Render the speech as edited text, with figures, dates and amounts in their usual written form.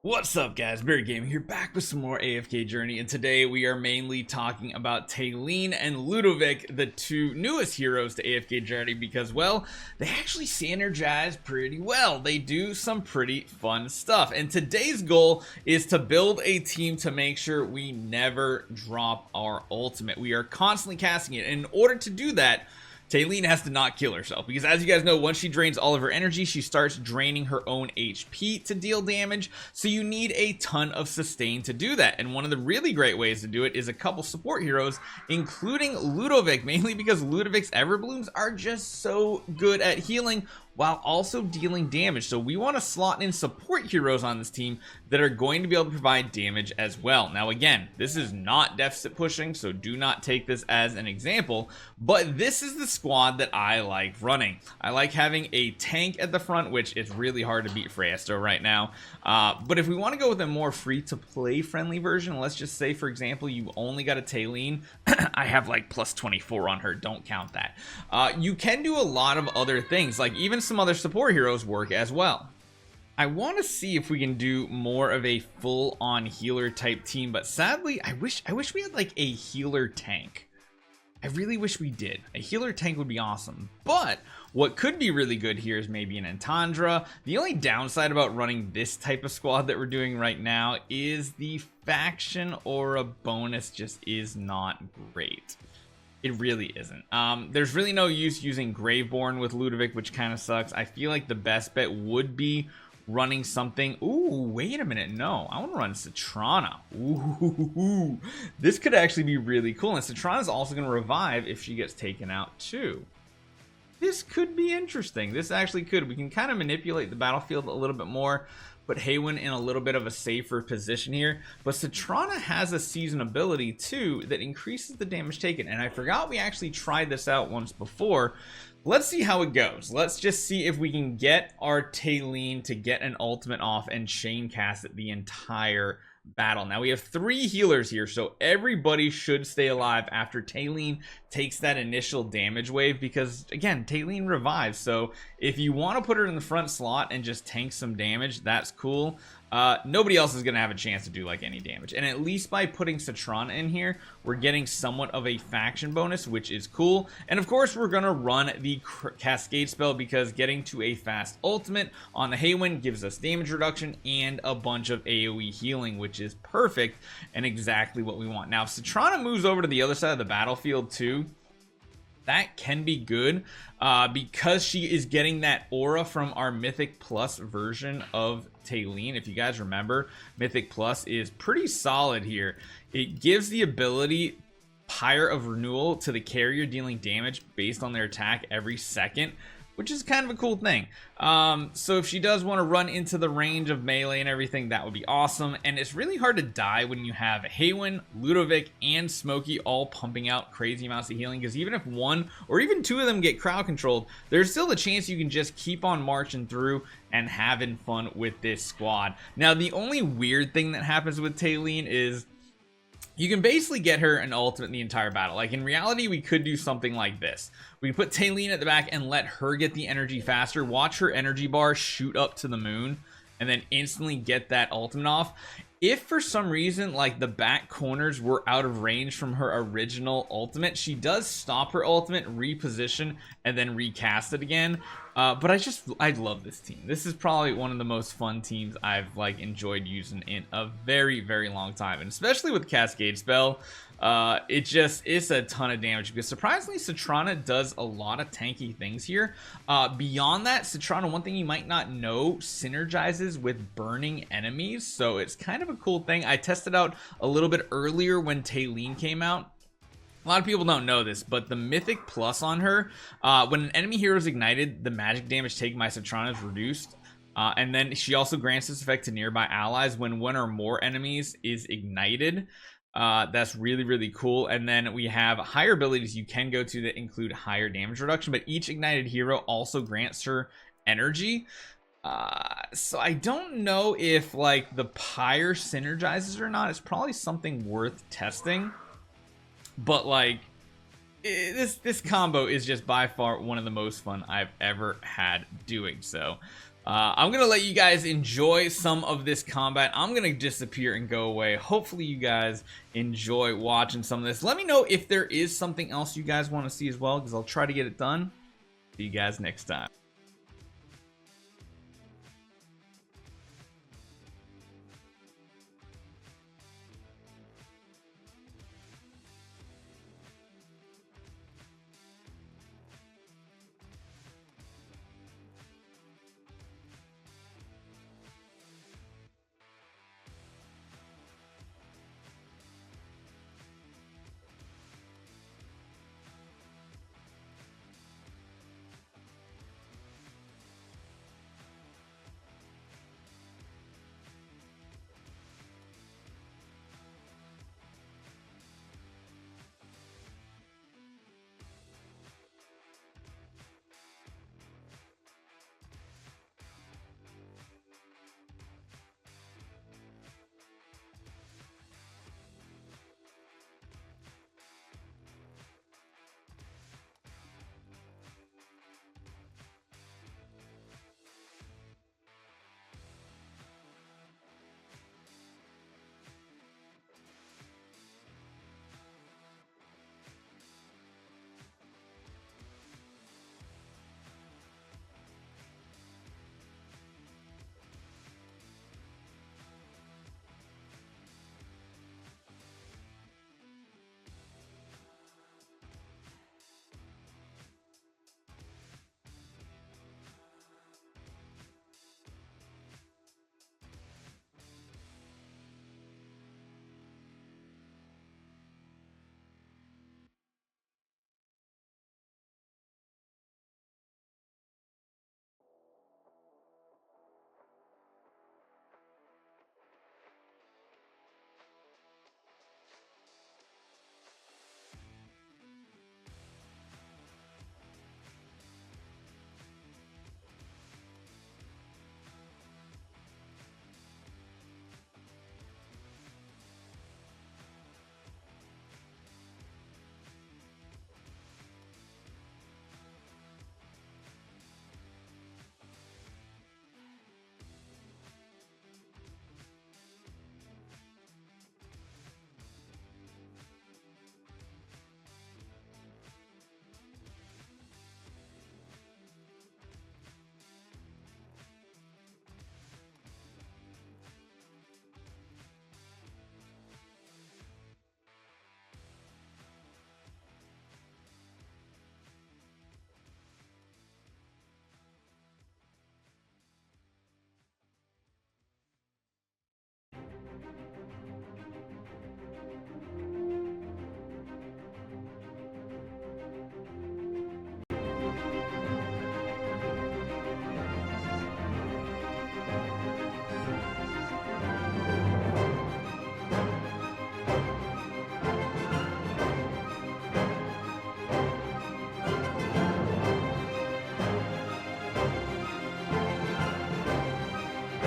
What's up, guys? Barry Gaming here, back with some more AFK Journey, and today we are mainly talking about Talene and Ludovic, the two newest heroes to AFK Journey, because, well, they actually synergize pretty well. They do some pretty fun stuff, and today's goal is to build a team to make sure we never drop our ultimate. We are constantly casting it, and in order to do that, Talene has to not kill herself, because as you guys know, once she drains all of her energy, she starts draining her own HP to deal damage, so you need a ton of sustain to do that. And one of the really great ways to do it is a couple support heroes, including Ludovic, mainly because Ludovic's Everblooms are just so good at healing while also dealing damage. So we want to slot in support heroes on this team that are going to be able to provide damage as well. Now again, this is not deficit pushing, so do not take this as an example, but this is the squad that I like running. I like having a tank at the front, which is really hard to beat Freyasto right now. But if we want to go with a more free-to-play friendly version, let's just say, for example, you only got a Talene. I have like plus 24 on her, don't count that. You can do a lot of other things, like even some other support heroes work as well. I want to see if we can do more of a full-on healer type team, but sadly I wish we had like a healer tank. I really wish we did. A healer tank would be awesome, but what could be really good here is maybe an Entandra. The only downside about running this type of squad that we're doing right now is the faction aura bonus just is not great. It really isn't. There's really no use using Graveborn with Ludovic, which kind of sucks. I feel like the best bet would be running something. Ooh, wait a minute. No, I want to run Satrana. Ooh, this could actually be really cool. And Satrana is also going to revive if she gets taken out too. This could be interesting. This actually could. We can kind of manipulate the battlefield a little bit more, put Haywen in a little bit of a safer position here. But Satrana has a season ability too that increases the damage taken, and I forgot we actually tried this out once before. Let's see how it goes. Let's just see if we can get our Talene to get an ultimate off and chain cast it the entire battle. Now we have 3 healers here, so everybody should stay alive after Talene takes that initial damage wave, because again, Talene revives. So if you want to put her in the front slot and just tank some damage, that's cool. Nobody else is gonna have a chance to do like any damage, and at least by putting Satrana in here, we're getting somewhat of a faction bonus, which is cool. And of course we're gonna run the cascade spell, because getting to a fast ultimate on the Haywen gives us damage reduction and a bunch of AoE healing, which is perfect and exactly what we want. Now if Satrana moves over to the other side of the battlefield too, that can be good, because she is getting that aura from our Mythic Plus version of Talene. If you guys remember, Mythic Plus is pretty solid here. It gives the ability Pyre of Renewal to the carrier, dealing damage based on their attack every second, which is kind of a cool thing. So if she does want to run into the range of melee and everything, that would be awesome. And it's really hard to die when you have Haywen, Ludovic, and Smokey all pumping out crazy amounts of healing, because even if one or even 2 of them get crowd controlled, there's still a chance you can just keep on marching through and having fun with this squad. Now the only weird thing that happens with Talene is you can basically get her an ultimate in the entire battle. Like in reality, we could do something like this. We can put Talene at the back and let her get the energy faster, watch her energy bar shoot up to the moon, and then instantly get that ultimate off. If for some reason like the back corners were out of range from her original ultimate, she does stop her ultimate, reposition, and then recast it again. But I love this team. This is probably one of the most fun teams I've like enjoyed using in a very, very long time, and especially with Cascade Spell. It's a ton of damage, because surprisingly Satrana does a lot of tanky things here. Beyond that, Satrana, one thing you might not know, synergizes with burning enemies, so it's kind of a cool thing. I tested out a little bit earlier when Talene came out. A lot of people don't know this, but the Mythic Plus on her, when an enemy hero is ignited, the magic damage taken by Satrana is reduced. And then she also grants this effect to nearby allies when one or more enemies is ignited. That's really, really cool. And then we have higher abilities you can go to that include higher damage reduction, but each ignited hero also grants her energy. So I don't know if like the Pyre synergizes or not. It's probably something worth testing, but like this combo is just by far one of the most fun I've ever had doing. So I'm gonna let you guys enjoy some of this combat. I'm gonna disappear and go away. Hopefully you guys enjoy watching some of this. Let me know if there is something else you guys want to see as well, because I'll try to get it done. See you guys next time.